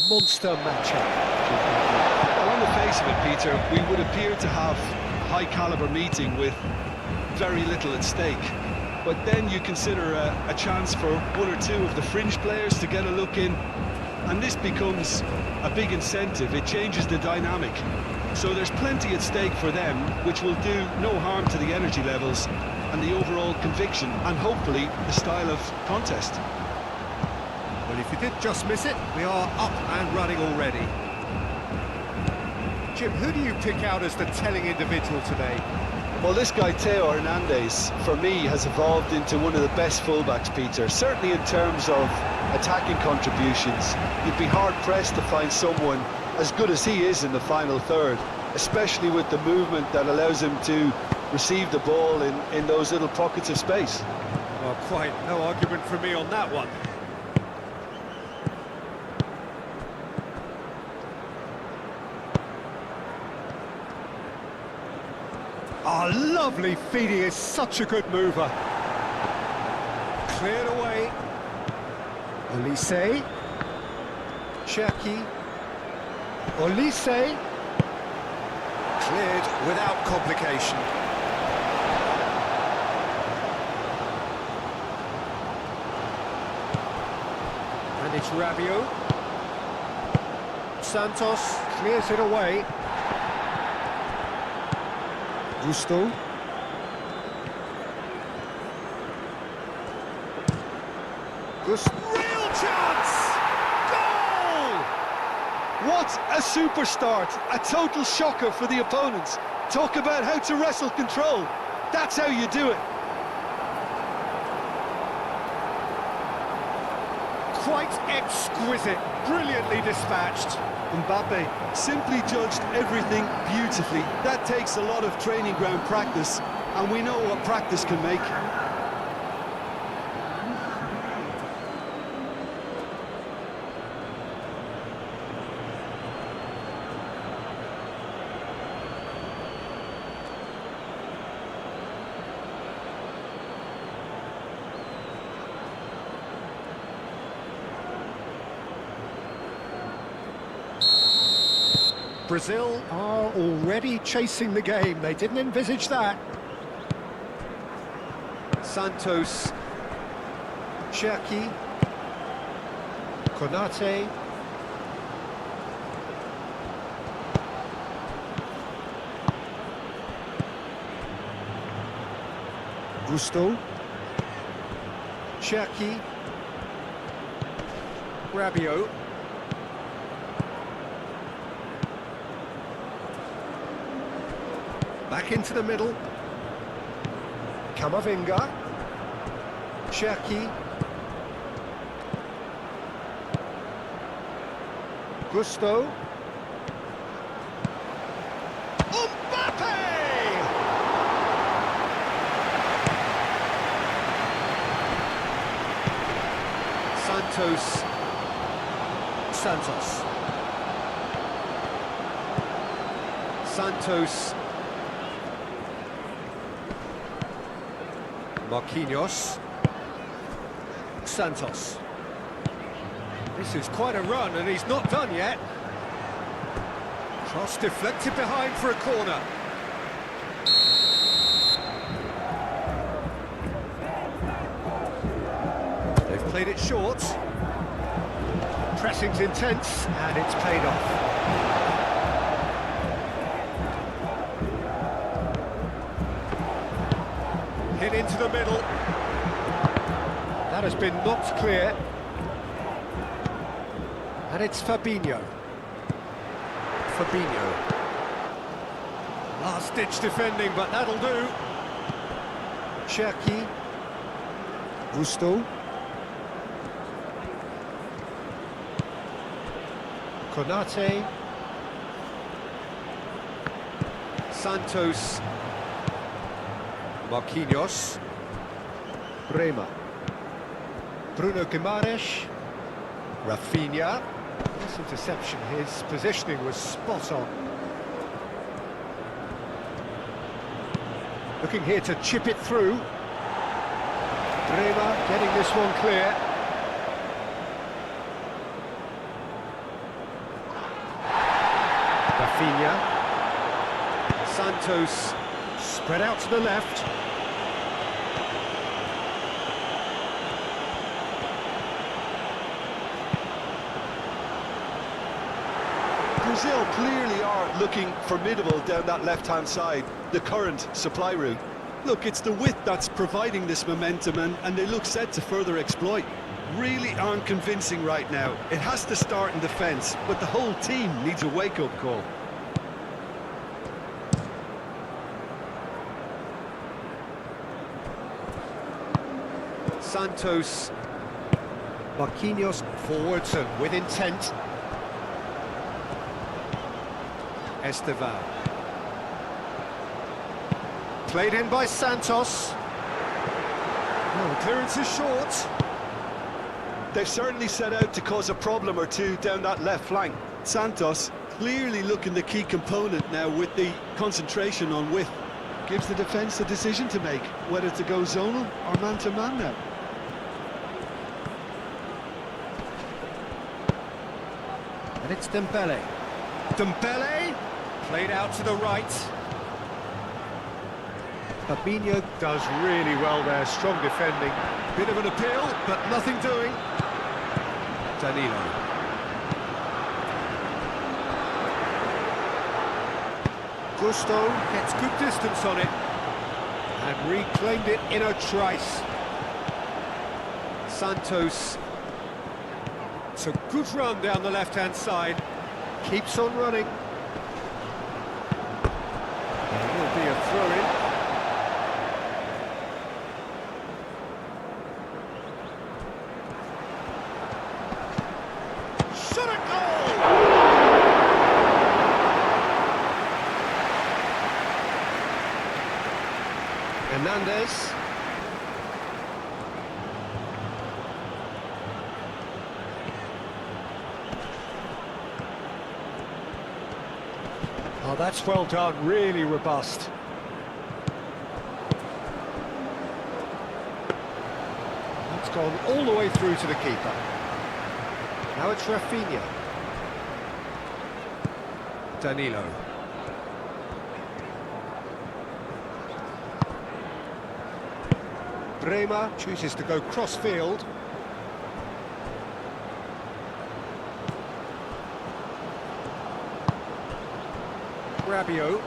monster matchup. Well, on the face of it, Peter, we would appear to have a high-caliber meeting with very little at stake. But then you consider a chance for one or two of the fringe players to get a look in, and this becomes a big incentive. It changes the dynamic. So there's plenty at stake for them, which will do no harm to the energy levels and the overall conviction, and hopefully the style of contest. Well, if you did just miss it, we are up and running already. Jim, who do you pick out as the telling individual today? Well, this guy, Theo Hernandez, for me, has evolved into one of the best fullbacks, Peter. Certainly in terms of attacking contributions, you'd be hard-pressed to find someone as good as he is in the final third, especially with the movement that allows him to receive the ball in those little pockets of space. Well, quite no argument from me on that one. Oh, lovely feed, he is such a good mover. Cleared away. Olise. Cherki. Olise. Cleared without complication. And it's Rabiot. Santos clears it away. Gusto. Real chance! Goal! What a super start! A total shocker for the opponents. Talk about how to wrestle control. That's how you do it. Quite exquisite, brilliantly dispatched. Mbappe simply judged everything beautifully. That takes a lot of training ground practice, and we know what practice can make. Brazil are already chasing the game. They didn't envisage that. Santos. Cherki. Konate. Gusto. Cherki. Rabiot. Back into the middle. Camavinga. Cherki. Gusto. Mbappe! Santos. Santos. Marquinhos. Santos. This is quite a run, and he's not done yet. Cross deflected behind for a corner. They've played it short. Pressing's intense, and it's paid off. Hit into the middle. That has been knocked clear. And it's Fabinho. Last-ditch defending, but that'll do. Cherki. Gusto. Konate. Santos. Marquinhos. Bremer. Bruno Guimaraes. Rafinha. This interception, his positioning was spot on. Looking here to chip it through. Bremer getting this one clear. Rafinha. Santos spread out to the left. Brazil clearly are looking formidable down that left-hand side, the current supply route. Look, it's the width that's providing this momentum, and they look set to further exploit. Really aren't convincing right now. It has to start in defence, but the whole team needs a wake-up call. Santos. Marquinhos forwards and with intent. Estevan. Played in by Santos. Oh, the clearance is short. They've certainly set out to cause a problem or two down that left flank. Santos clearly looking the key component now with the concentration on width. Gives the defence a decision to make, whether to go zonal or man-to-man now. And it's Dembele. Dembele! Played out to the right. Fabinho does really well there, strong defending. Bit of an appeal, but nothing doing. Danilo. Gusto gets good distance on it. And reclaimed it in a trice. Santos. It's a good run down the left-hand side. Keeps on running. There will be a throw-in. Shot a goal! Hernandez. Oh, that's well done, really robust. It's gone all the way through to the keeper. Now it's Rafinha. Danilo. Bremer chooses to go cross-field. Rabiot.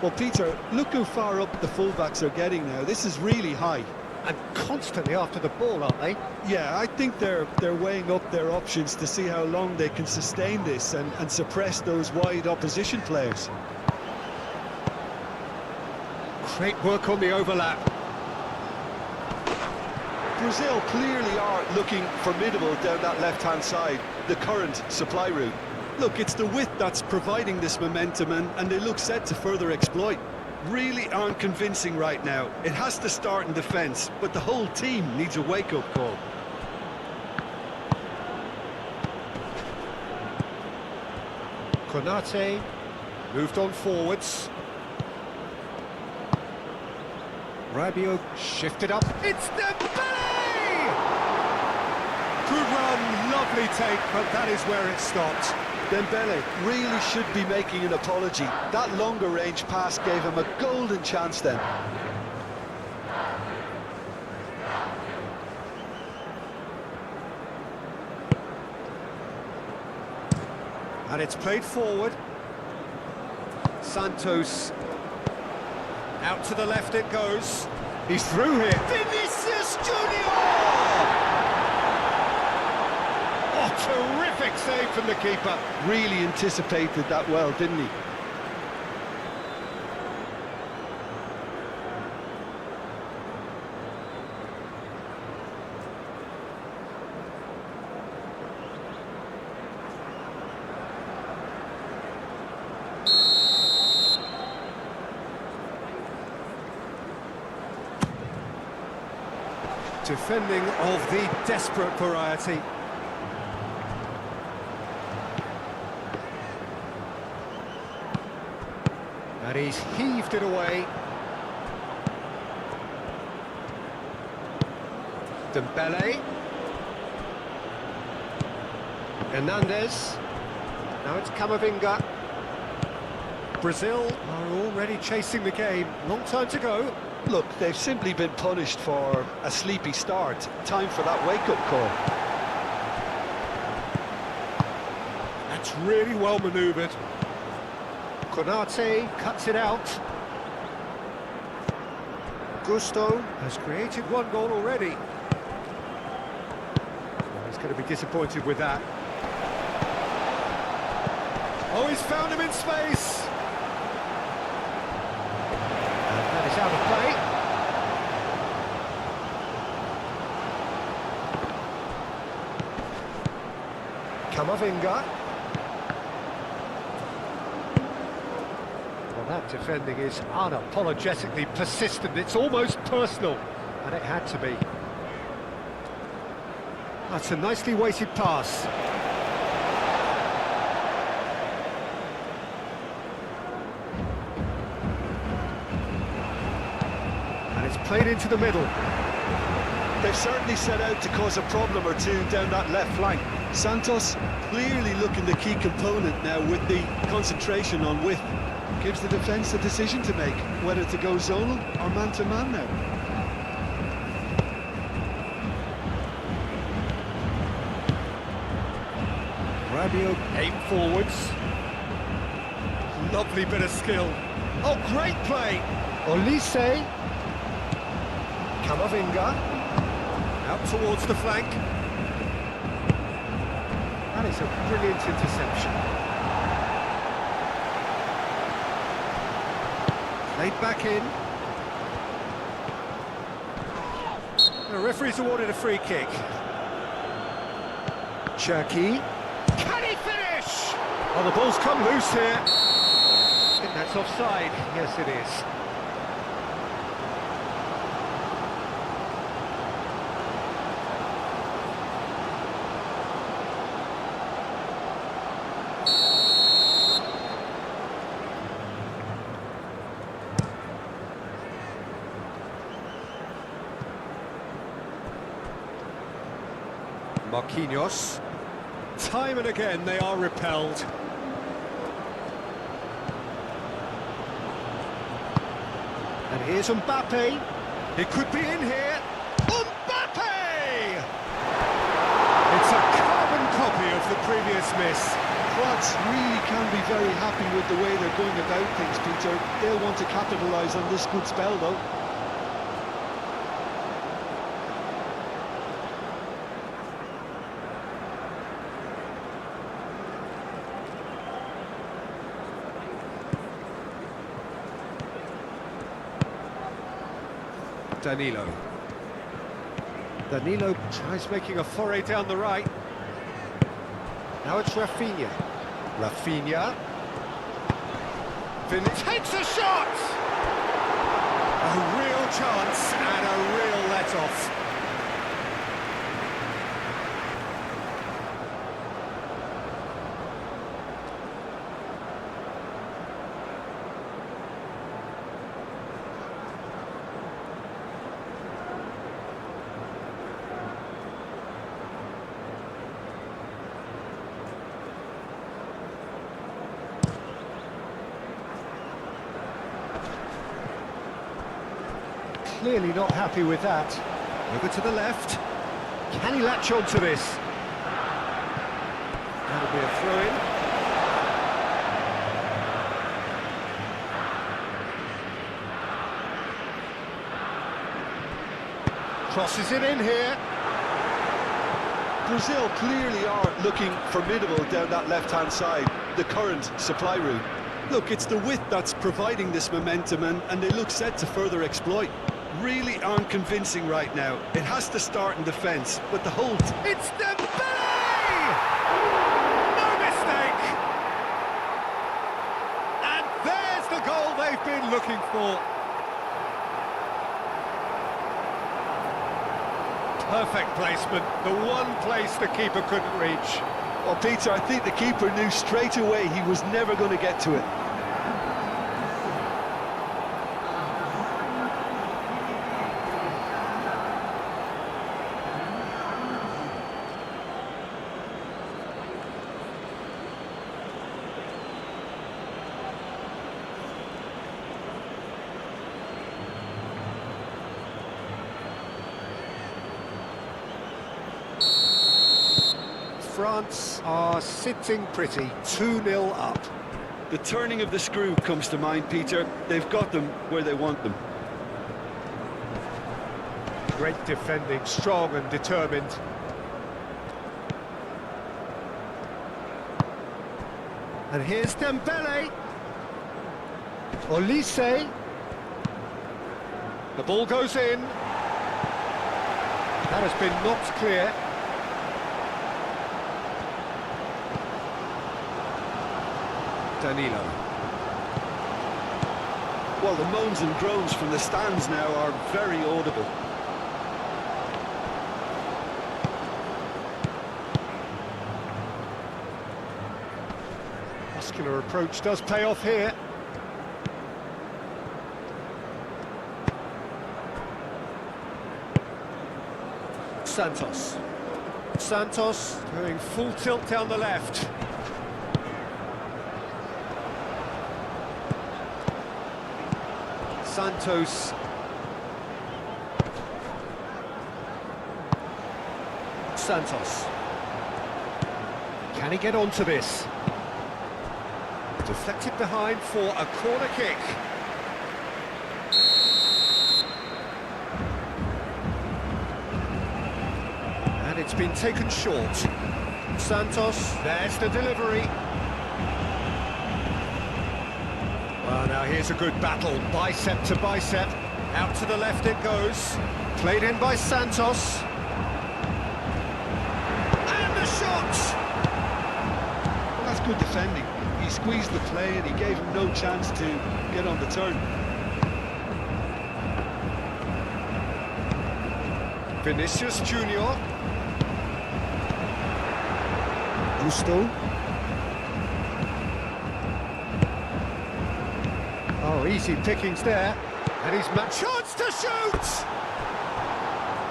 Well, Peter, look how far up the fullbacks are getting now. This is really high. And constantly after the ball, aren't they? Yeah, I think they're weighing up their options to see how long they can sustain this and suppress those wide opposition players. Great work on the overlap. Brazil clearly are looking formidable down that left-hand side, the current supply route. Look, it's the width that's providing this momentum, and they look set to further exploit. Really aren't convincing right now. It has to start in defence, but the whole team needs a wake-up call. Konate moved on forwards. Rabiot shifted up. It's Dembele! Good run, lovely take, but that is where it stopped. Dembele really should be making an apology. That longer range pass gave him a golden chance then. And it's played forward. Santos. Out to the left it goes. He's through here. Vinicius Junior! Oh, terrific save from the keeper. Really anticipated that well, didn't he? Defending of the desperate variety. And he's heaved it away. Dembele. Hernandez. Now it's Camavinga. Brazil are already chasing the game. Long time to go. Look, they've simply been punished for a sleepy start. Time for that wake-up call. That's really well manoeuvred. Konate cuts it out. Gusto has created one goal already. Well, he's going to be disappointed with that. Oh, he's found him in space. And that is out of play. Camavinga. Well, that defending is unapologetically persistent. It's almost personal, and it had to be. That's a nicely weighted pass. And it's played into the middle. They've certainly set out to cause a problem or two down that left flank. Santos clearly looking the key component now with the concentration on width. Gives the defence a decision to make, whether to go zonal or man-to-man now. Rabiot aim forwards. Lovely bit of skill. Oh, great play. Olise. Camavinga. Out towards the flank. That is a brilliant interception. Played back in. The referee's awarded a free kick. Cherki. Can he finish? Oh, the ball's come loose here. I think that's offside. Yes, it is. Marquinhos. Time and again they are repelled. And here's Mbappe. He could be in here. Mbappe! It's a carbon copy of the previous miss. France really can be very happy with the way they're going about things, Peter. They'll want to capitalise on this good spell, though. Danilo. Danilo tries making a foray down the right. Now it's Rafinha. Rafinha. Takes a shot! A real chance and a real let-off. Clearly not happy with that. Over to the left. Can he latch on to this? That'll be a throw-in. Crosses it in here. Brazil clearly are looking formidable down that left-hand side, the current supply route. Look, it's the width that's providing this momentum, and they look set to further exploit. Really aren't convincing right now. It has to start in defence, but the hold... It's Dembele! No mistake! And there's the goal they've been looking for. Perfect placement, the one place the keeper couldn't reach. Well, Peter, I think the keeper knew straight away he was never going to get to it. France are sitting pretty, 2-0 up. The turning of the screw comes to mind, Peter. They've got them where they want them. Great defending, strong and determined. And here's Dembele. Olise. The ball goes in. That has been knocked clear. Danilo. Well, the moans and groans from the stands now are very audible. Muscular approach does pay off here. Santos. Santos going full tilt down the left. Santos. Santos. Can he get onto this? Deflected behind for a corner kick. And it's been taken short. Santos, there's the delivery. Well, now here's a good battle, bicep to bicep. Out to the left it goes. Played in by Santos. And the shot! Well, that's good defending. He squeezed the play and he gave him no chance to get on the turn. Vinicius Junior. Gusto. Oh, easy pickings there. And he's chance to shoot!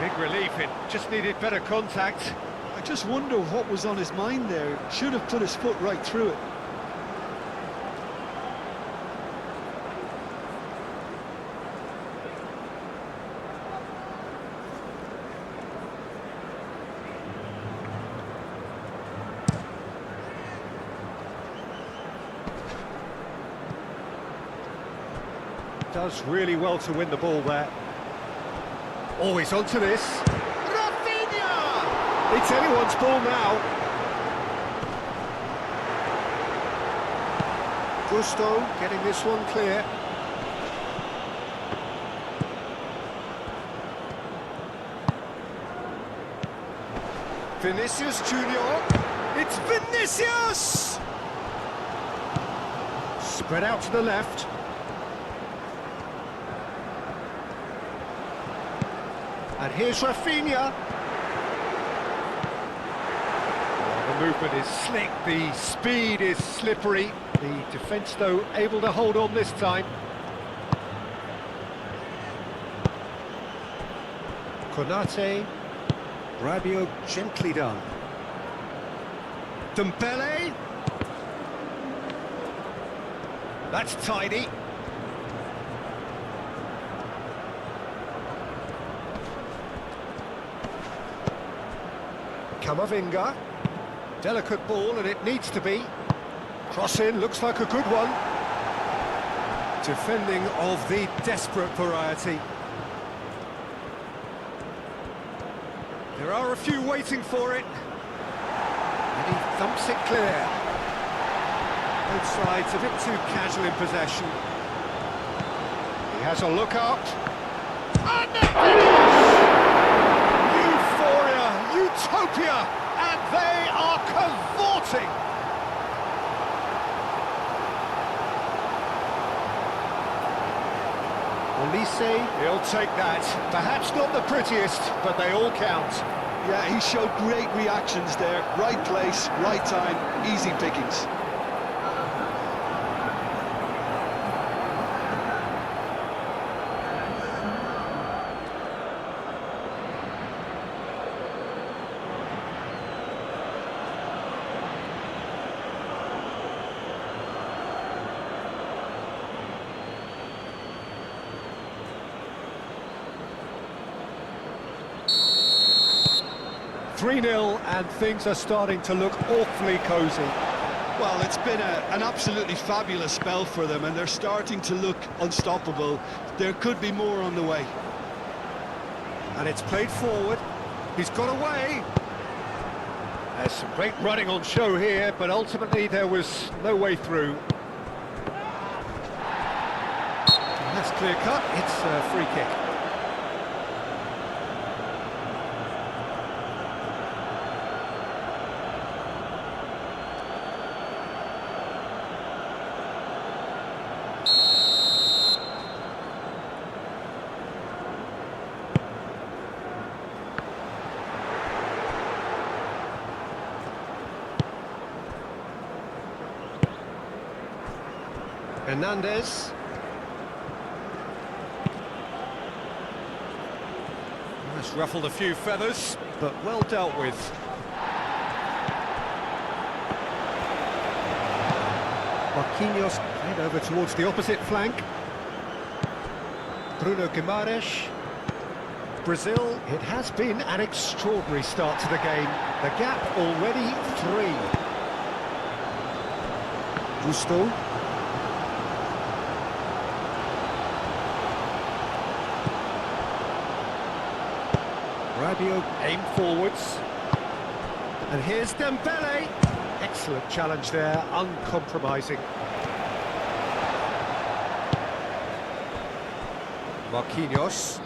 Big relief, it just needed better contact. I just wonder what was on his mind there. Should have put his foot right through it. Does really well to win the ball there. Always onto this. Rafinha! It's anyone's ball now. Gusto getting this one clear. Vinicius Junior. It's Vinicius! Spread out to the left. And here's Rafinha. Oh, the movement is slick, the speed is slippery. The defence, though, able to hold on this time. Konate. Rabiot gently done. Dembele. That's tidy. Camavinga. Delicate ball, and it needs to be. Cross in, looks like a good one. Defending of the desperate variety. There are a few waiting for it. And he thumps it clear. Both sides a bit too casual in possession. He has a look up. And the finish! Euphoria, utopia, and they are cavorting. Olise, he'll take that. Perhaps not the prettiest, but they all count. Yeah, he showed great reactions there. Right place, right time, easy pickings. 3-0, and things are starting to look awfully cosy. Well, it's been an absolutely fabulous spell for them, and they're starting to look unstoppable. There could be more on the way. And it's played forward. He's got away. There's some great running on show here, but ultimately there was no way through. And that's clear cut. It's a free kick. Hernandez. That's ruffled a few feathers, but well dealt with. Marquinhos played over towards the opposite flank. Bruno Guimaraes. Brazil, it has been an extraordinary start to the game. The gap already 3. Gusto. Rabiot aimed forwards. And here's Dembele. Excellent challenge there, uncompromising. Marquinhos.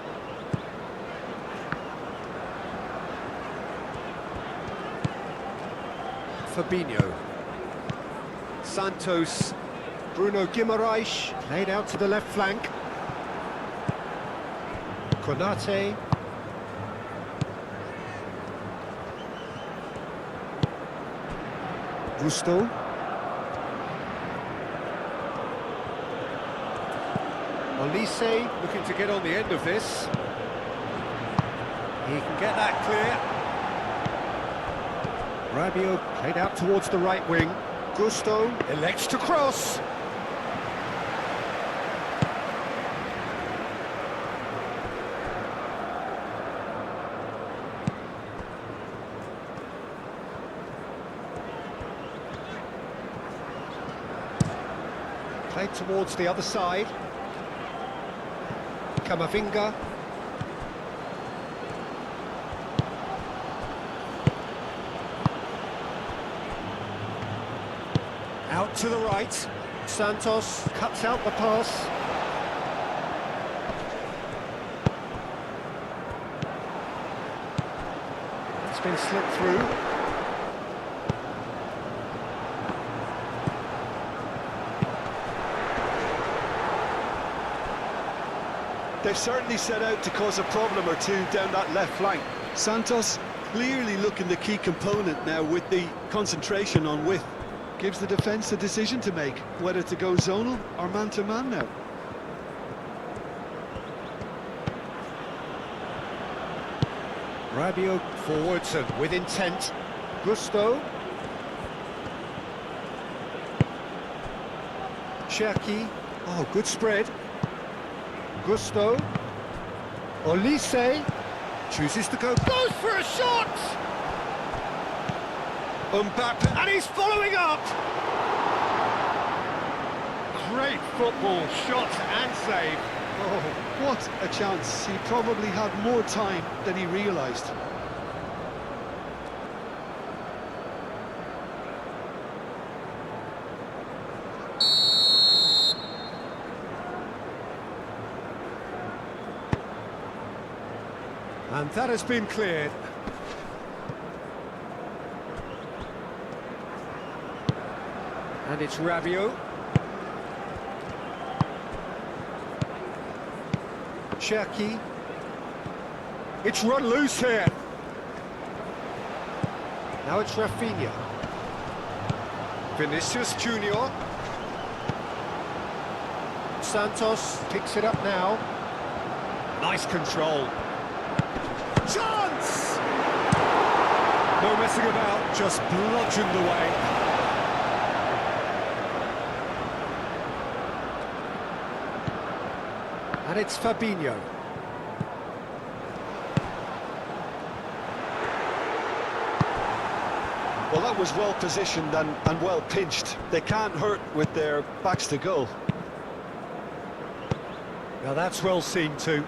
Fabinho. Santos. Bruno Guimaraes. Laid out to the left flank. Konate. Gusto. Olise looking to get on the end of this. He can get that clear. Rabiot played out towards the right wing. Gusto elects to cross. Played towards the other side. Camavinga. Out to the right. Santos cuts out the pass. It's been slipped through. They've certainly set out to cause a problem or two down that left flank. Santos clearly looking the key component now with the concentration on width. Gives the defence a decision to make, whether to go zonal or man-to-man now. Rabiot forwards and with intent. Gusto. Cherki. Oh, good spread. Gusto. Olise chooses to go. Goes for a shot! Mbappe, and he's following up! Great football, shot and save. Oh, what a chance. He probably had more time than he realised. And that has been cleared. And it's Rabiot. Cherki. It's run loose here. Now it's Rafinha. Vinicius Junior. Santos picks it up now. Nice control. Chance! No messing about, just bludgeoned away. And it's Fabinho. Well, that was well positioned and well pinched. They can't hurt with their backs to goal. Now that's well seen too.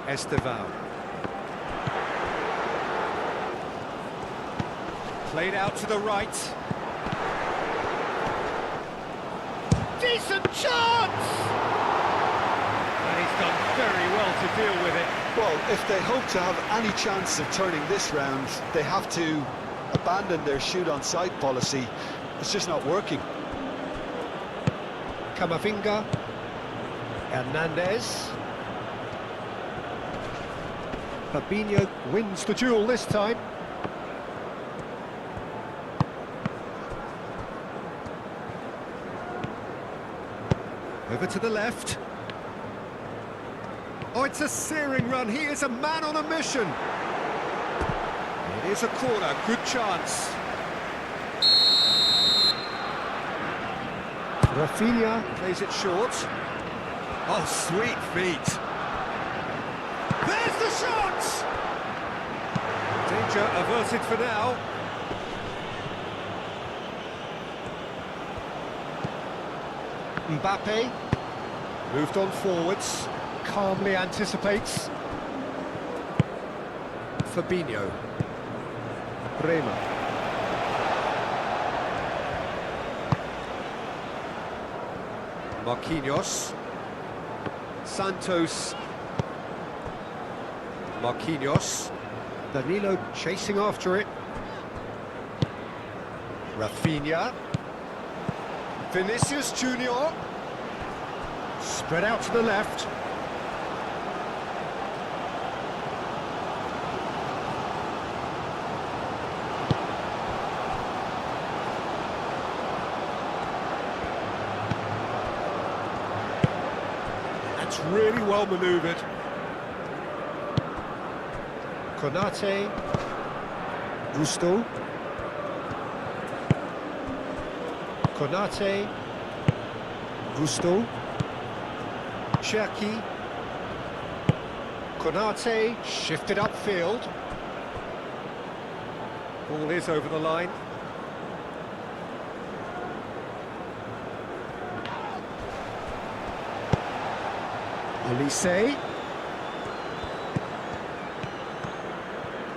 Esteval. Played out to the right. Decent chance! And he's done very well to deal with it. Well, if they hope to have any chance of turning this round, they have to abandon their shoot-on-sight policy. It's just not working. Camavinga. Hernandez. Fabinho wins the duel this time. Over to the left. Oh, it's a searing run. He is a man on a mission. It is a corner. Good chance. Rafinha plays it short. Oh, sweet feet. There's the shot! Danger averted for now. Mbappe moved on forwards, calmly anticipates. Fabinho. Bremer. Marquinhos. Santos. Marquinhos. Danilo chasing after it. Rafinha. Vinicius Junior. Spread out to the left. That's really well manoeuvred. Konate. Gusto. Konate. Gusto. Cherki. Konate shifted upfield. Ball is over the line. Olise.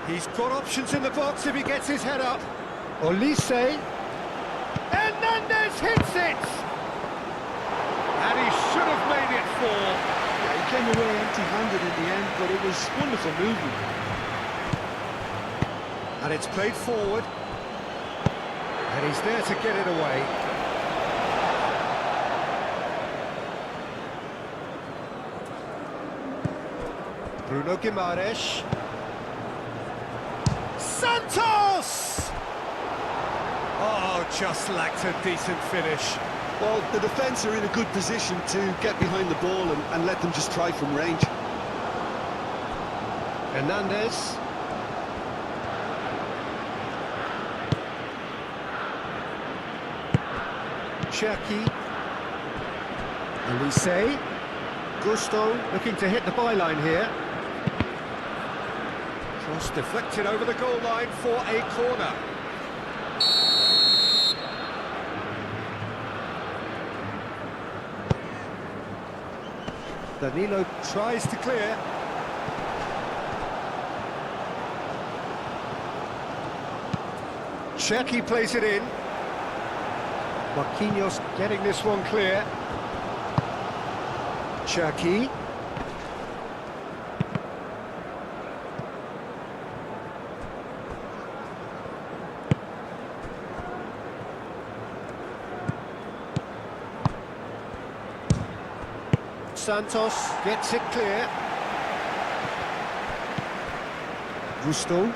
He's got options in the box if he gets his head up. Olise. Hernandez hits it! And he should have made it four. Yeah, he came away empty-handed in the end, but it was wonderful movement. And it's played forward. And he's there to get it away. Bruno Guimaraes. Santos! Oh, just lacked a decent finish. Well, the defence are in a good position to get behind the ball and let them just try from range. Hernandez. Cherki. Olise. Gusto looking to hit the byline here. Cross deflected over the goal line for a corner. Danilo tries to clear. Cherki plays it in. Marquinhos getting this one clear. Cherki. Santos gets it clear. Gusto.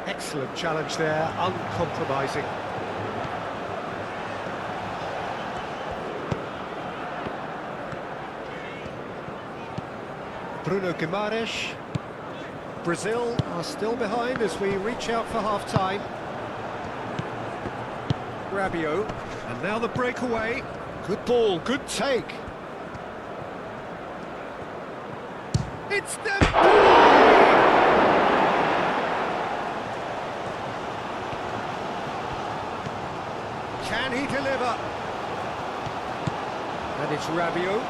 Excellent challenge there, uncompromising. Bruno Guimaraes. Brazil are still behind as we reach out for half-time. Rabiot, and now the breakaway. Good ball, good take. It's Dembele! Can he deliver? And it's Rabiot.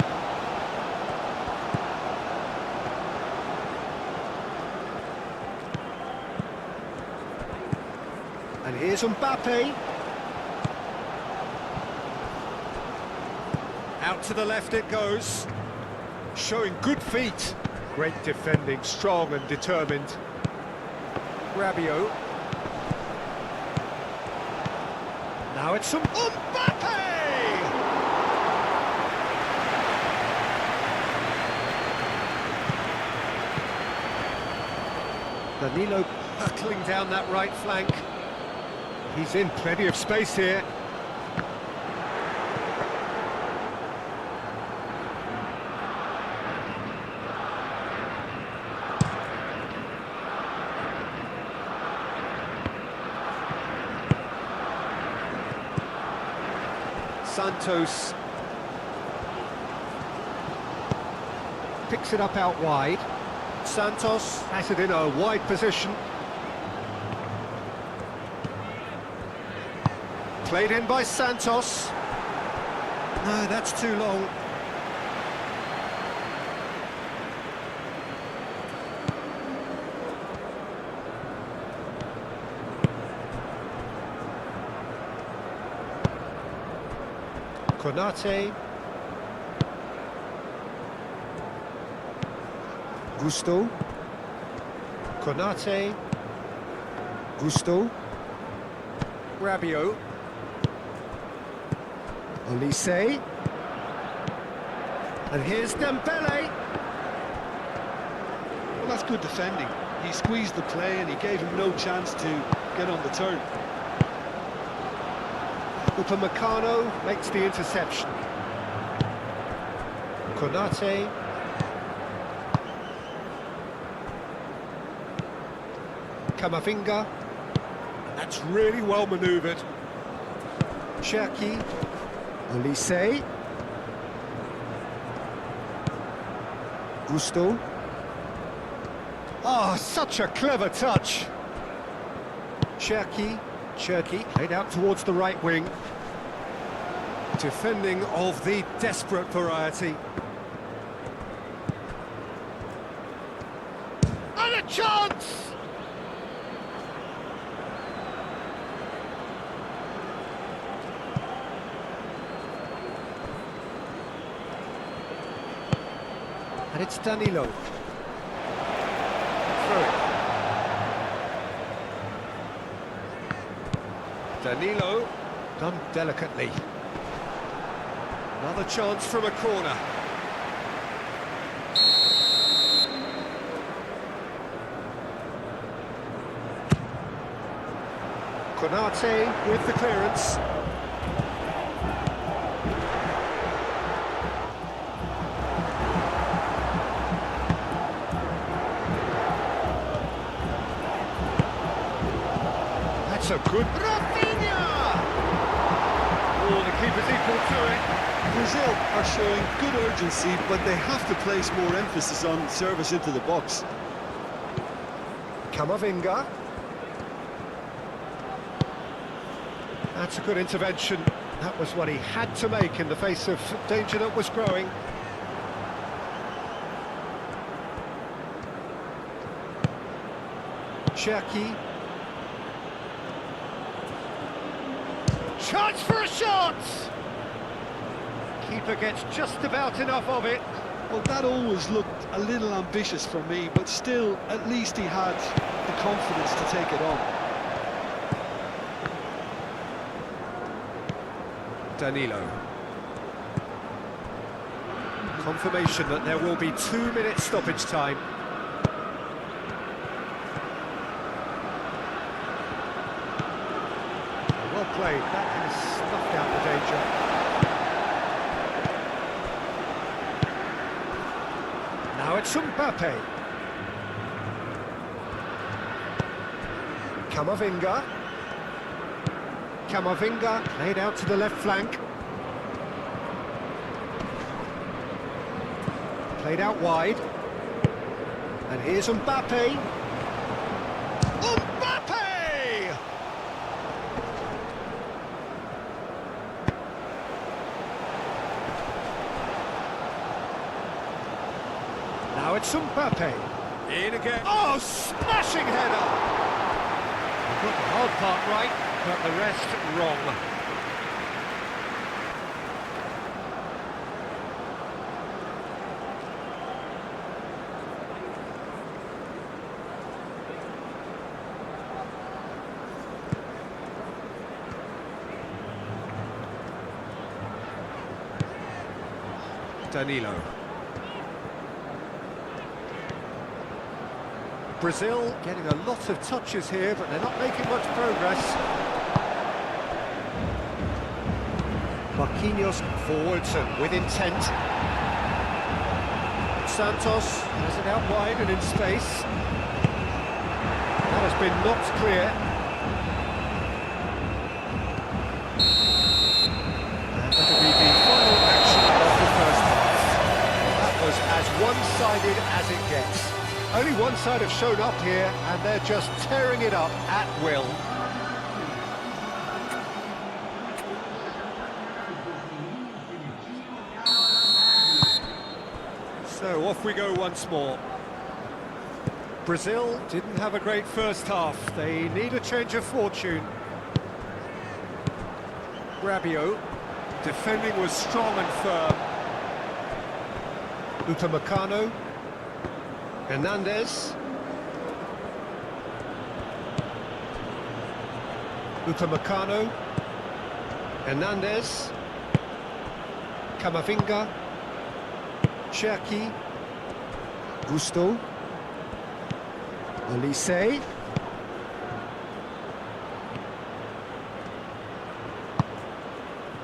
And here's Mbappe. Out to the left it goes. Showing good feet. Great defending, strong and determined. Rabiot. Now it's Mbappe! Danilo hurtling down that right flank. He's in plenty of space here. Santos picks it up out wide. Santos has it in a wide position. Played in by Santos. No, that's too long. Konate. Gusto. Konate. Gusto. Rabiot. Olise. And here's Dembele. Well, that's good defending. He squeezed the play and he gave him no chance to get on the turn. Upamecano makes the interception. Konate. Camavinga. That's really well manoeuvred. Cherki. Olise. Gusto. Oh, such a clever touch. Cherki played out towards the right wing. Defending of the desperate variety. And a chance! And it's Danilo. Through it. Danilo, done delicately. Another chance from a corner. Konate with the clearance. That's a good... Rafinha! Oh, the keeper's equal to it. Brazil are showing good urgency, but they have to place more emphasis on service into the box. Camavinga. That's a good intervention. That was what he had to make in the face of danger that was growing. Cherki. Chance for a shot! Keeper gets just about enough of it. Well, that always looked a little ambitious for me, but still, at least he had the confidence to take it on. Danilo. Confirmation that there will be 2 minutes stoppage time. Well played, that has snuffed out the danger. Now it's Mbappe. Camavinga played out to the left flank. Played out wide. And here's Mbappe. Mbappe! Now it's Mbappe. In again. Oh, smashing header! Got the hard part right, but the rest wrong. Danilo. Brazil getting a lot of touches here, but they're not making much progress. Marquinhos forwards and with intent. Santos has it out wide and in space. That has been knocked clear. And that'll be the final action of the first half. That was as one-sided as it gets. Only one side have shown up here, and they're just tearing it up at will. So off we go once more. Brazil didn't have a great first half. They need a change of fortune. Rabiot. Defending was strong and firm. Upamecano. Hernandez. Upamecano. Hernandez. Camavinga. Cherki. Gusto. Olise.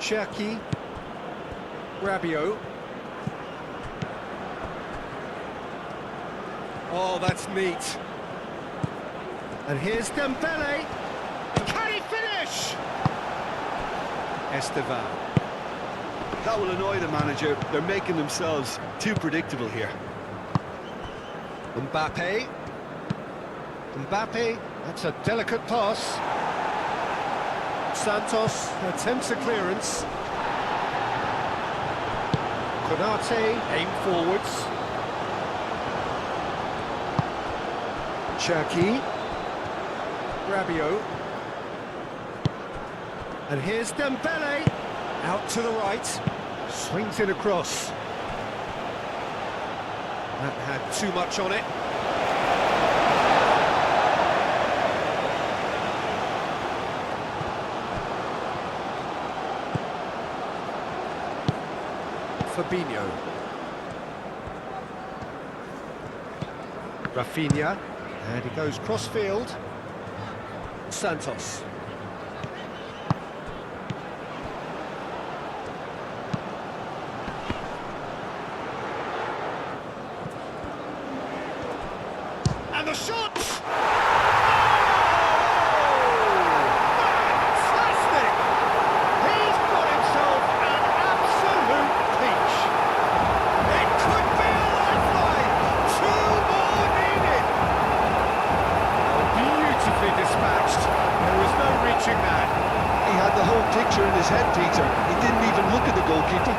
Cherki. Rabiot. Oh, that's neat. And here's Dembele. Can he finish? Esteban. That will annoy the manager. They're making themselves too predictable here. Mbappe. Mbappe, that's a delicate pass. Santos attempts a clearance. Konate aim forwards. Cherki. Rabiot. And here's Dembele. Out to the right. Swings it across. That had too much on it. Fabinho. Rafinha. And he goes cross-field. Santos. And the shot! Fantastic! He's got himself an absolute peach. It could be a lifeline. Two more needed. Beautifully dispatched. There was no reaching that. He had the whole picture in his head, Peter. He didn't even look at the goalkeeper.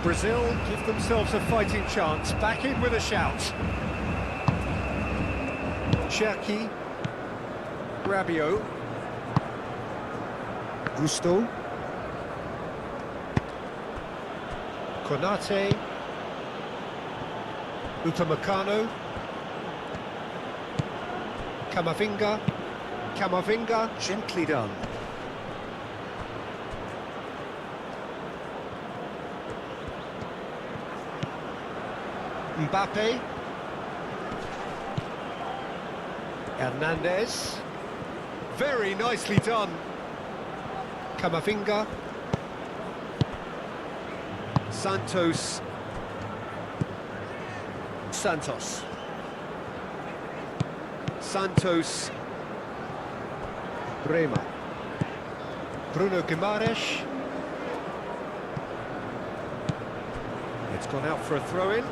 Brazil give themselves a fighting chance, back in with a shout. Cherki. Rabiot. Gusto. Konate. Upamecano. Camavinga. Camavinga, gently done. Mbappe. Hernandez. Very nicely done. Camavinga. Santos. Santos. Santos. Bremer. Bruno Guimaraes. It's gone out for a throw-in.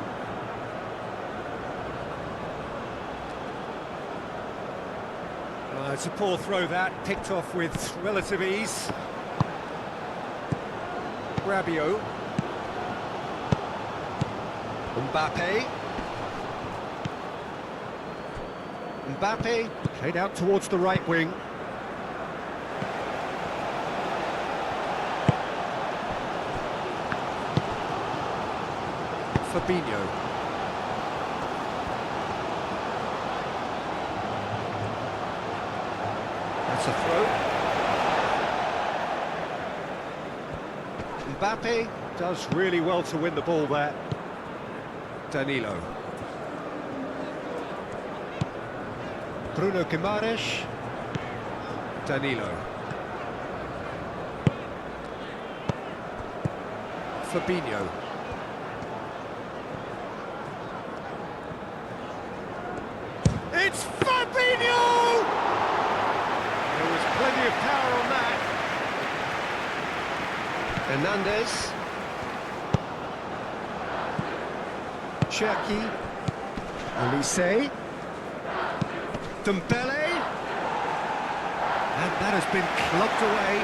It's a poor throw that, picked off with relative ease. Rabiot. Mbappe. Mbappe played out towards the right wing. Fabinho. That's a throw. Mbappe does really well to win the ball there. Danilo. Bruno Guimaraes. Danilo. Fabinho. It's Fabinho! There was plenty of power on that. Hernandez. Cherki. Olise. Dembele. And that has been clubbed away.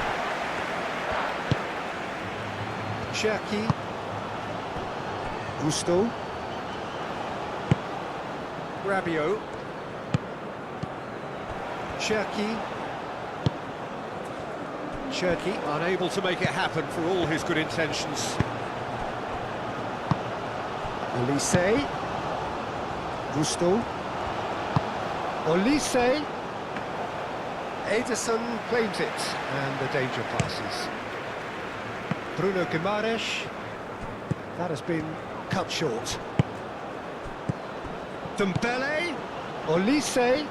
Cherki. Gusto. Rabiot. Cherki. Cherki unable to make it happen for all his good intentions. Olise. Gusto. Olise. Ederson claims it, and the danger passes. Bruno Guimaraes. That has been cut short. Dembele. Olise.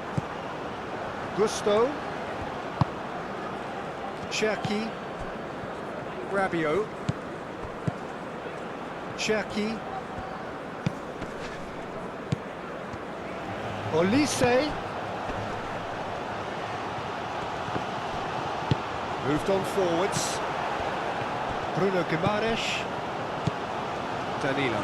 Gusto. Cherki. Rabiot. Cherki. Olise. Moved on forwards. Bruno Guimaraes. Danilo.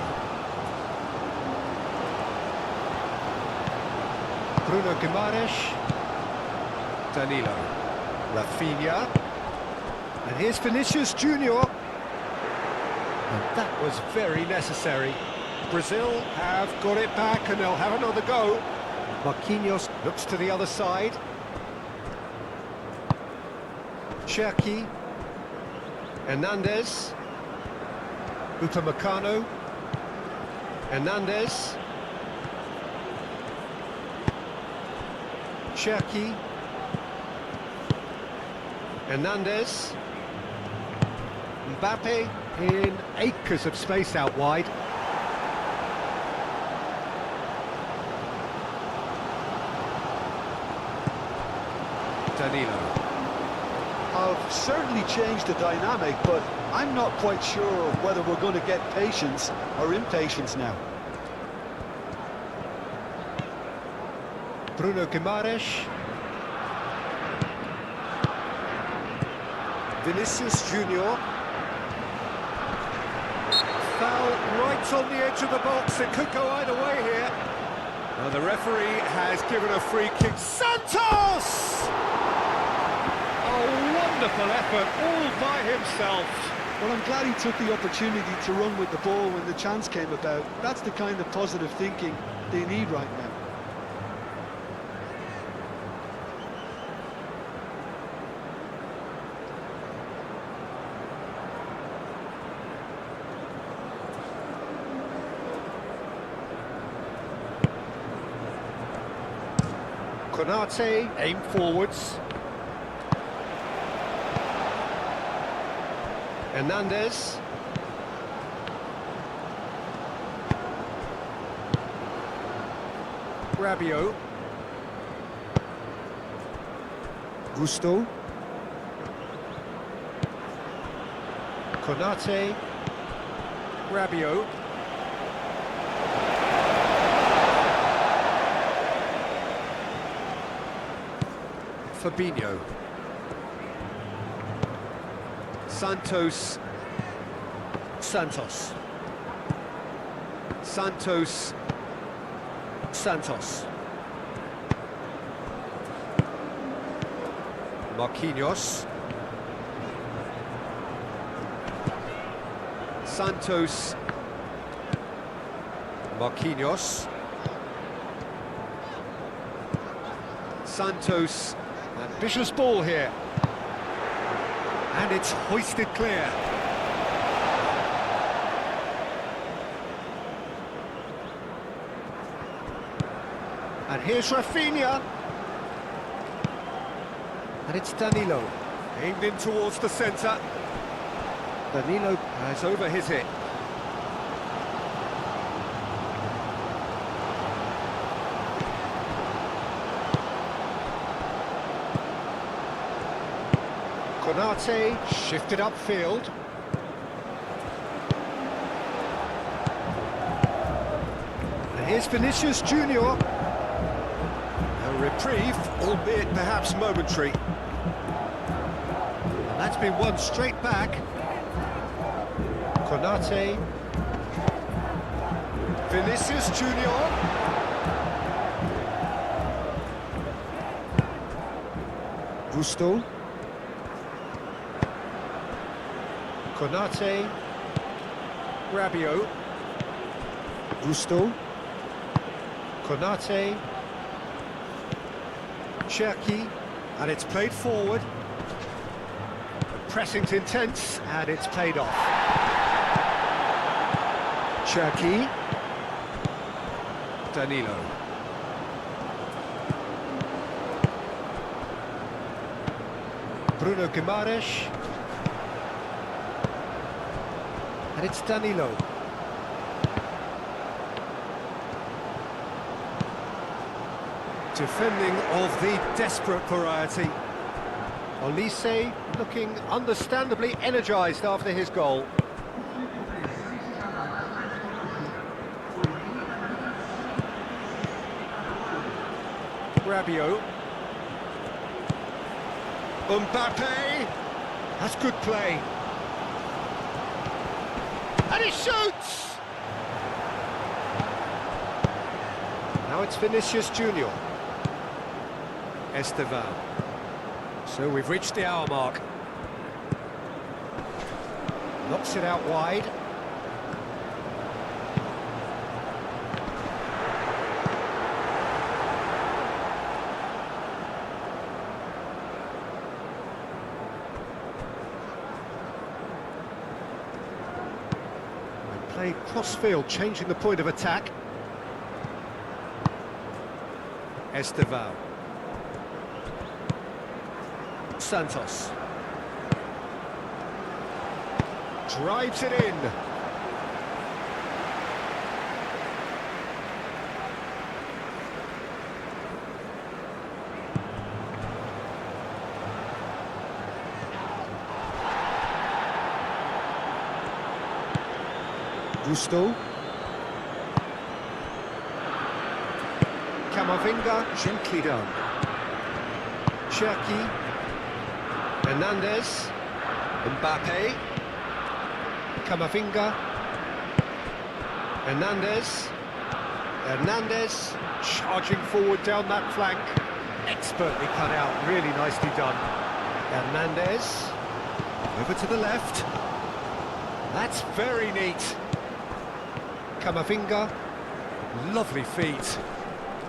Bruno Guimaraes. Danilo. Rafinha. And here's Vinicius Junior. And that was very necessary. Brazil have got it back and they'll have another go. Marquinhos looks to the other side. Cherki. Hernandez. Upamecano. Hernandez. Cherki. Hernandez. Mbappe in acres of space out wide. Danilo. Have certainly changed the dynamic, but I'm not quite sure whether we're going to get patience or impatience now. Bruno Guimaraes. Vinicius Junior. Foul right on the edge of the box. It could go either way here. Now the referee has given a free kick. Santos! A wonderful effort all by himself. Well, I'm glad he took the opportunity to run with the ball when the chance came about. That's the kind of positive thinking they need right now. Konate, aim forwards. Hernandez. Rabiot. Konate. Rabiot. Fabinho. Santos. Santos. Santos. Santos. Marquinhos. Santos. Marquinhos. Santos. Ambitious ball here. And it's hoisted clear. And here's Rafinha. And it's Danilo. Aimed in towards the centre. Danilo has over his hit. Konate shifted upfield. And here's Vinicius Junior. A reprieve, albeit perhaps momentary. And that's been won straight back. Konate. Vinicius Junior. Gusto. Konate. Rabiot. Gusto. Konate. Cherki. And it's played forward. The pressing's intense, and it's paid off. Cherki. Danilo. Bruno Guimaraes. And it's Danilo. Defending of the desperate variety. Olise looking understandably energised after his goal. Rabiot. Mbappe. That's good play. And he shoots! Now it's Vinicius Junior. Estevan. So we've reached the hour mark. Knocks it out wide. Play cross-field, changing the point of attack. Estevan. Santos. Drives it in. Gusto. Camavinga, gently done. Cherki. Hernandez. Mbappe. Camavinga. Hernandez. Hernandez charging forward down that flank. Expertly cut out, really nicely done. Hernandez. Over to the left. That's very neat. Camavinga, lovely feet,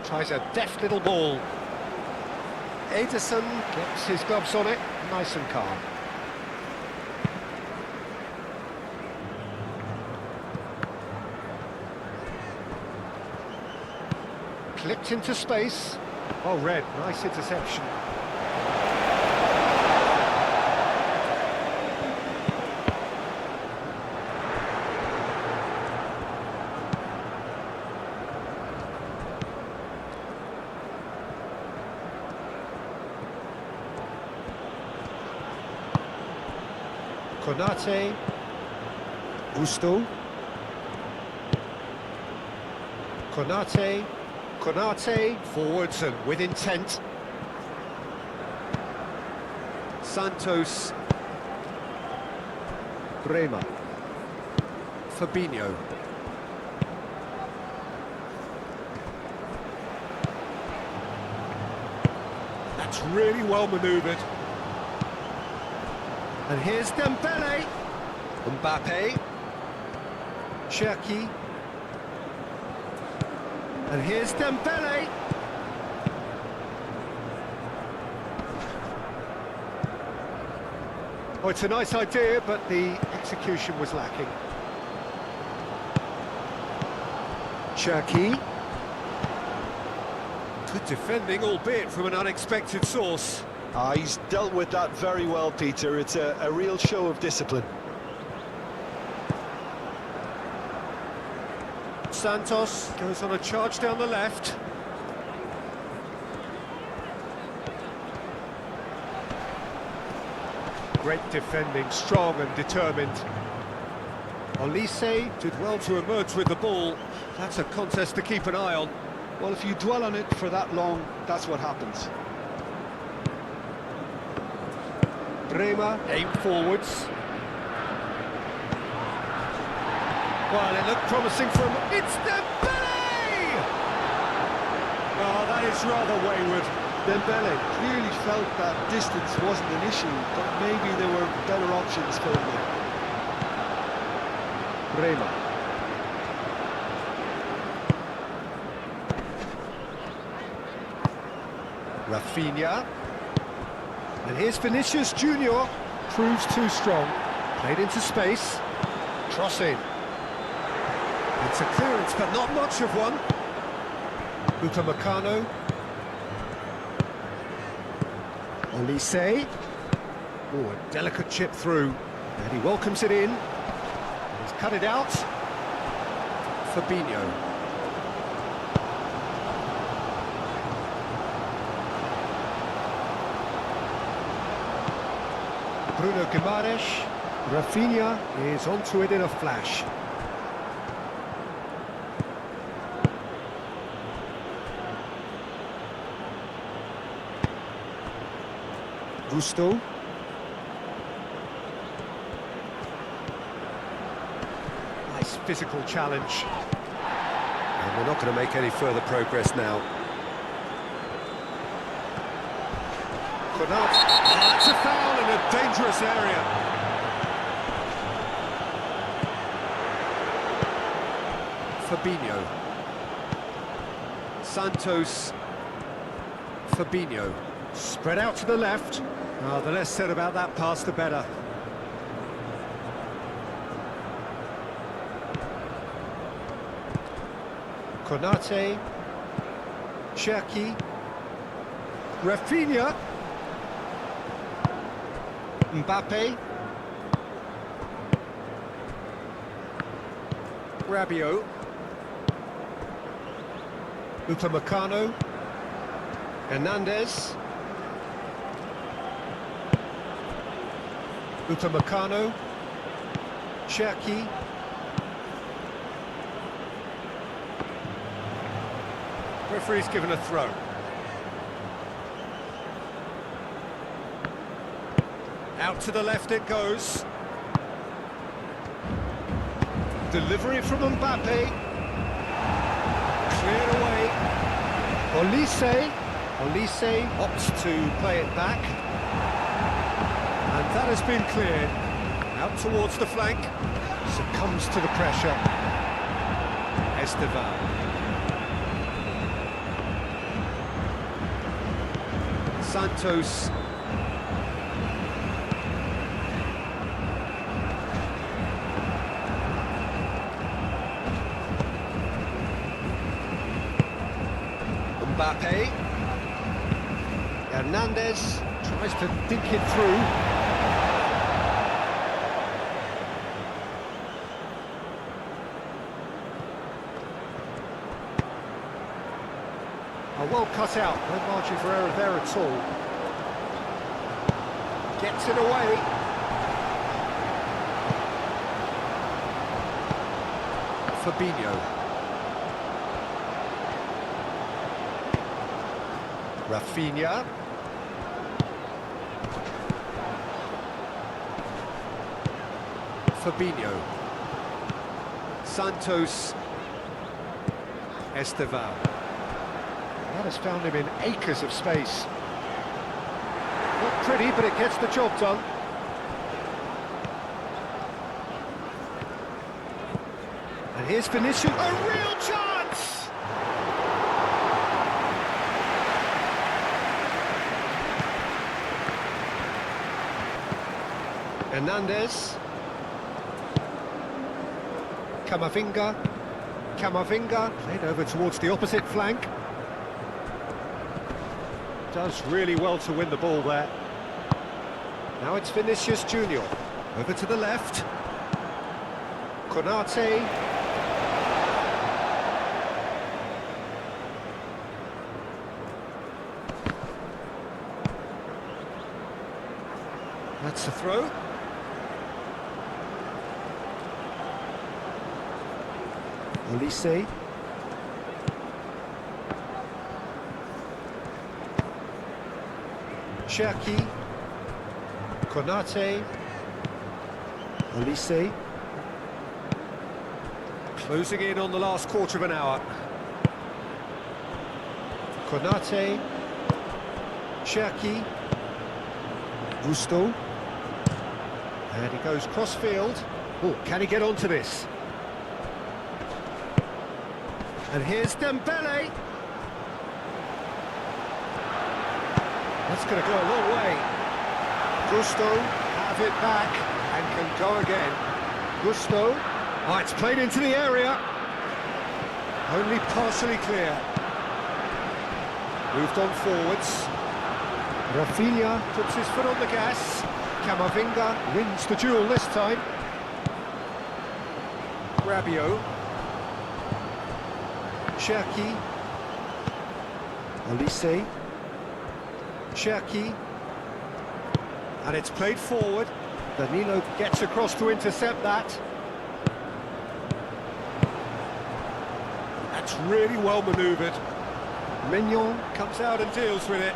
tries a deft little ball. Ederson gets his gloves on it, nice and calm. Clipped into space. Oh, Red, nice interception. Konate, Gusto. Konate, forwards and with intent. Santos. Bremer. Fabinho. That's really well manoeuvred. And here's Dembele. Mbappe. Cherki. And here's Dembele. Oh, it's a nice idea, but the execution was lacking. Cherki. Good defending, albeit from an unexpected source. He's dealt with that very well, Peter. It's a real show of discipline. Santos goes on a charge down the left. Great defending, strong and determined. Olise did well to emerge with the ball. That's a contest to keep an eye on. Well, if you dwell on it for that long, that's what happens. Bremer, aim forwards. Well, it looked promising from... It's Dembele! Oh, that is rather wayward. Dembele clearly felt that distance wasn't an issue, but maybe there were better options for him. Bremer. Rafinha. And here's Vinicius Junior. Proves too strong. Played into space. Cross in. It's a clearance, but not much of one. Upamecano. Olise. Oh, a delicate chip through. And he welcomes it in. He's cut it out. Fabinho. Bruno Guimaraes. Rafinha is onto it in a flash. Gusto. Nice physical challenge. And we're not going to make any further progress now. Konate. That's a foul in a dangerous area. Fabinho. Santos. Fabinho. Spread out to the left. Oh, the less said about that pass, the better. Konate. Cherki. Rafinha. Mbappe. Rabiot. Upamecano. Hernandez. Upamecano. Cherki. Referee's given a throw. Out to the left it goes. Delivery from Mbappe. Cleared away. Olise. Olise opts to play it back. And that has been cleared. Out towards the flank. Succumbs to the pressure. Estevan. Santos. Mbappe. Hernandez tries to dink it through. Well cut out, no margin for error there at all. Gets it away. Fabinho. Rafinha. Fabinho. Santos. Estevan. That has found him in acres of space. Not pretty, but it gets the job done. And here's Vinicius. A real chance! Hernandez. Camavinga played over towards the opposite flank. Does really well to win the ball there. Now it's Vinicius Junior. Over to the left. Konate. That's a throw. Olise. Cherki. Konate. Olise. Closing in on the last quarter of an hour. Konate. Cherki. Gusto. And he goes cross-field. Oh, can he get onto this? And here's Dembele. That's going to go a long way. Gusto have it back and can go again. Gusto. Oh, it's played into the area. Only partially clear. Moved on forwards. Rafinha puts his foot on the gas. Camavinga wins the duel this time. Rabiot. Cherki. Olise. Cherki. And it's played forward. Danilo gets across to intercept that. That's really well manoeuvred. Mignon comes out and deals with it.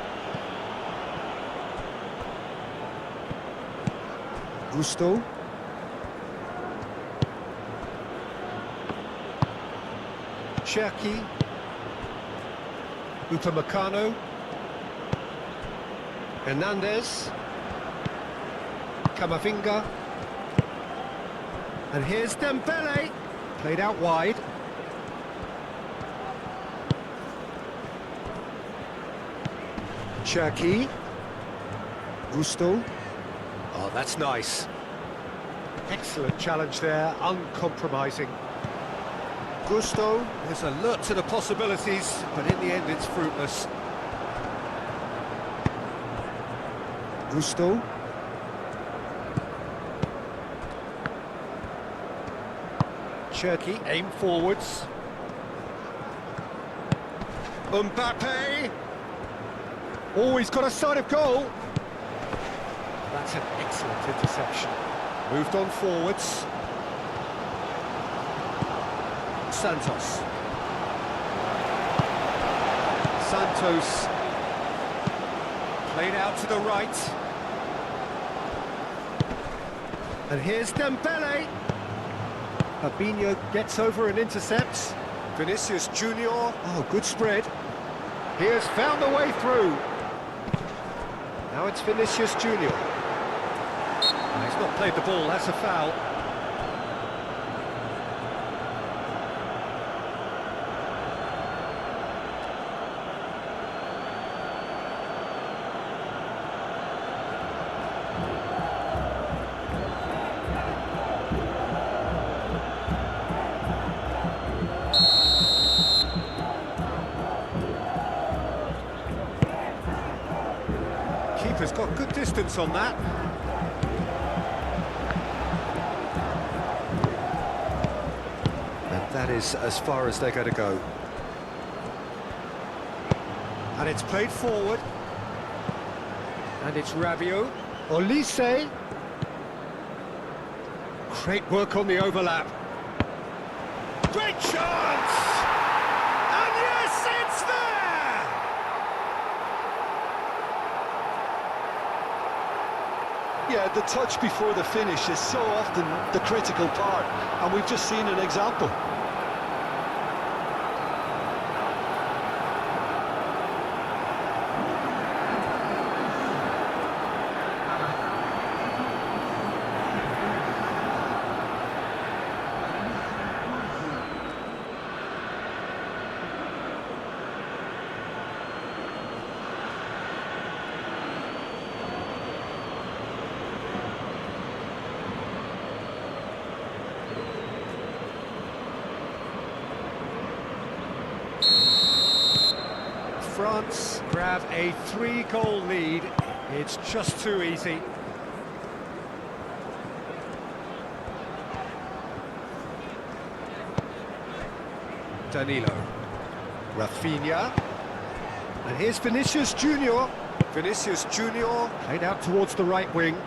Gusto. Cherki. Upamecano. Hernandez. Camavinga. And here's Dembele. Played out wide. Cherki. Gusto. Oh, that's nice. Excellent challenge there, uncompromising. Gusto is alert to the possibilities, but in the end it's fruitless. Gusto. Cherki, aim forwards. Mbappe! Oh, he's got a sight of goal! That's an excellent interception. Moved on forwards. Santos. Santos. Played out to the right. And here's Dembele. Fabinho gets over and intercepts. Vinicius Junior. Oh, good spread. He has found the way through. Now it's Vinicius Junior. He's not played the ball, that's a foul. Keeper's got good distance on that. That is as far as they're going to go. And it's played forward. And it's Rabiot. Olise. Great work on the overlap. Great chance! And yes, it's there! Yeah, the touch before the finish is so often the critical part, and we've just seen an example. France grab a 3-goal lead. It's just too easy. Danilo. Rafinha. And here's Vinicius Junior. Vinicius Junior played out towards the right wing.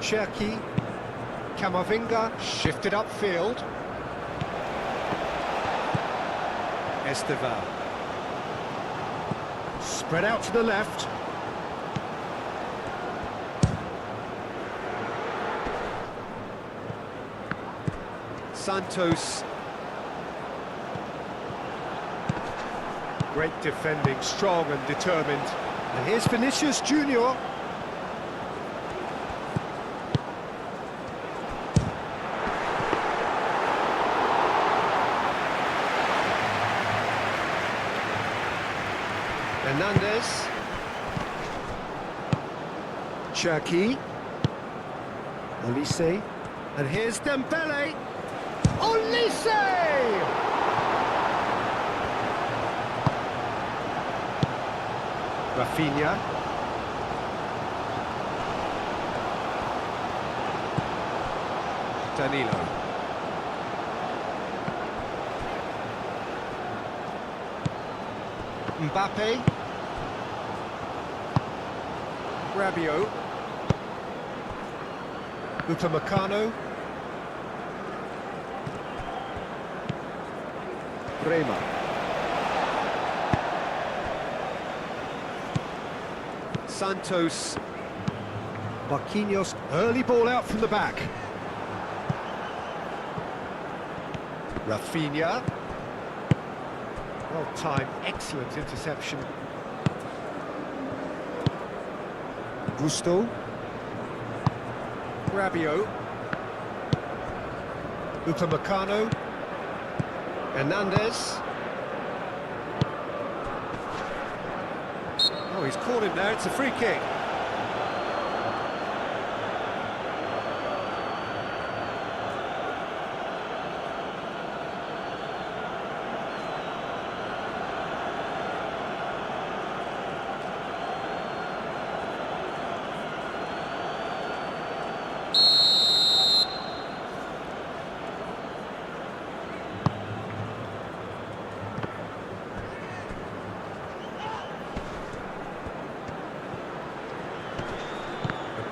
Cherki. Camavinga shifted upfield. Esteval. Spread out to the left. Santos. Great defending, strong and determined. And here's Vinicius Junior. Hernandez. Cherki. Olise. And here's Dembele. Olise! Rafinha. Danilo. Mbappe. Rabiot. Upamecano. Bremer. Santos. Marquinhos. Early ball out from the back. Rafinha. Well timed, excellent interception. Gusto. Rabiot. Upamecano. Hernandez. Oh, he's caught him there, it's a free kick.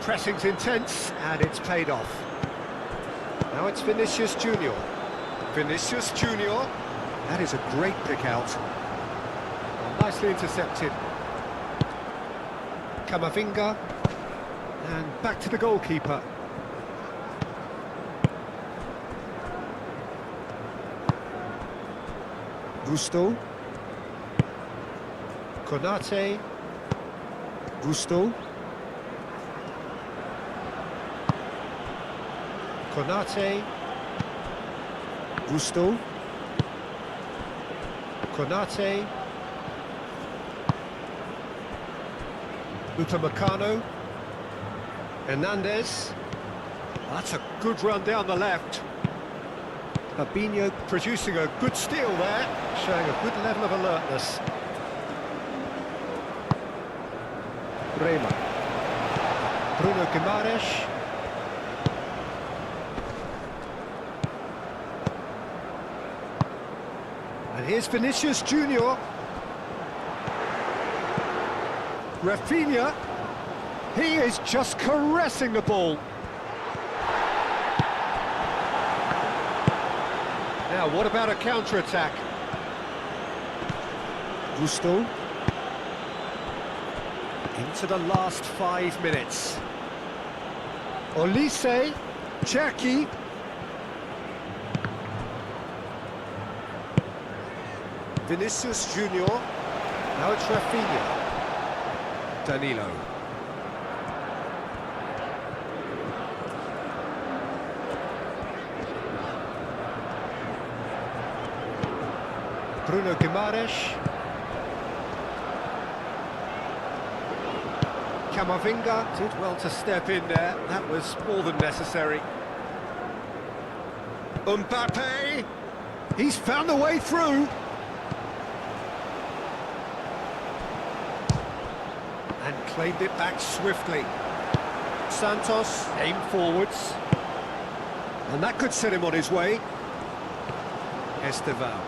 Pressing's intense, and it's paid off. Now it's Vinicius Junior. Vinicius Junior. That is a great pick out. Well, nicely intercepted. Camavinga. And back to the goalkeeper. Gusto. Konate. Gusto. Konate. Gusto. Konate. Upamecano. Hernandez. That's a good run down the left. Fabinho producing a good steal there, showing a good level of alertness. Bremer. Bruno Guimaraes. And here's Vinicius Junior. Rafinha. He is just caressing the ball. Now, what about a counter-attack? Gusto. Into the last 5 minutes. Olise, Cherki. Vinicius Junior. Now it's Rafinha. Danilo. Bruno Guimaraes. Camavinga did well to step in there. That was more than necessary. Mbappe. He's found the way through. And claimed it back swiftly. Santos aimed forwards. And that could set him on his way. Estevan.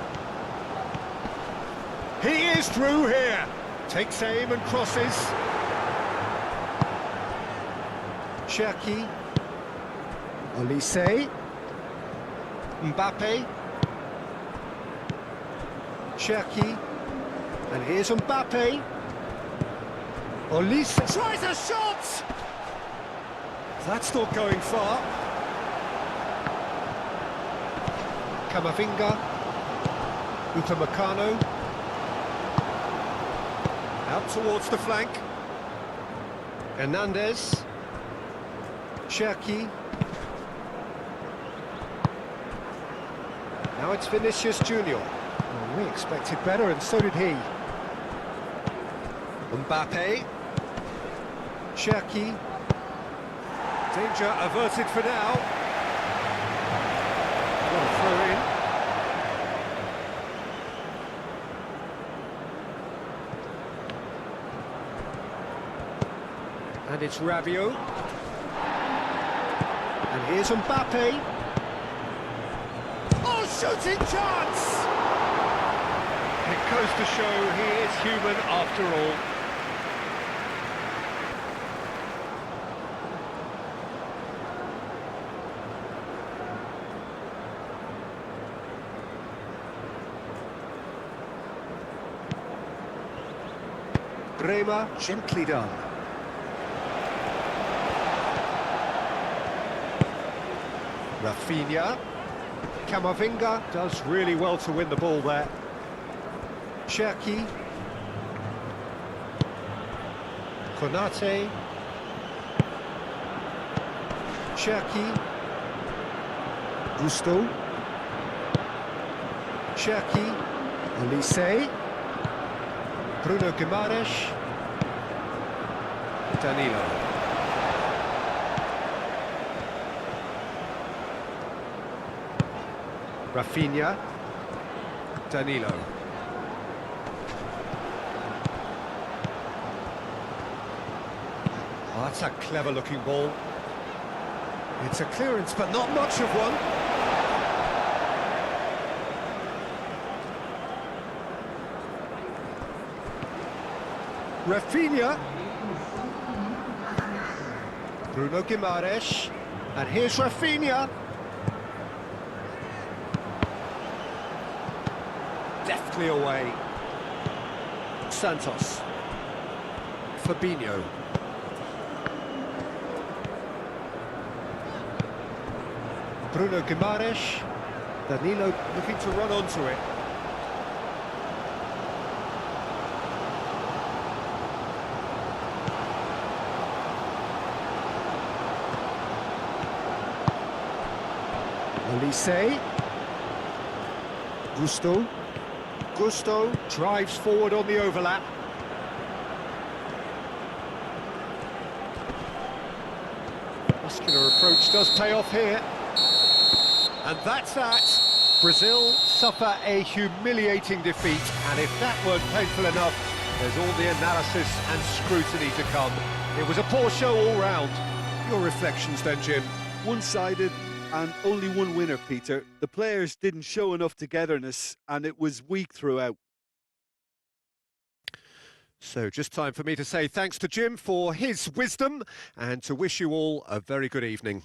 He is through here. Takes aim and crosses. Cherki. Olise. Mbappe. Cherki. And here's Mbappe. Olise tries a shot! That's not going far. Camavinga. Upamecano. Out towards the flank. Hernandez. Cherki. Now it's Vinicius Junior. Well, we expected better, and so did he. Mbappe. Cherki. Danger averted for now. Got a throw in. And it's Rabiot. And here's Mbappe. Oh, shooting chance! It goes to show he is human after all. Bremer, gently done. Rafinha. Camavinga does really well to win the ball there. Cherki. Konate. Cherki. Gusto. Cherki. Olise. Bruno Guimaraes. Danilo. Rafinha. Danilo. Oh, that's a clever-looking ball. It's a clearance, but not much of one. Rafinha. Bruno Guimaraes. And here's Rafinha. Deftly away. Santos. Fabinho. Bruno Guimaraes. Danilo looking to run onto it. Olise. Gusto. Gusto drives forward on the overlap. Muscular approach does pay off here. And that's that. Brazil suffer a humiliating defeat, and if that weren't painful enough, there's all the analysis and scrutiny to come. It was a poor show all round. Your reflections then, Jim? One-sided and only one winner, Peter. The players didn't show enough togetherness and it was weak throughout. So just time for me to say thanks to Jim for his wisdom and to wish you all a very good evening.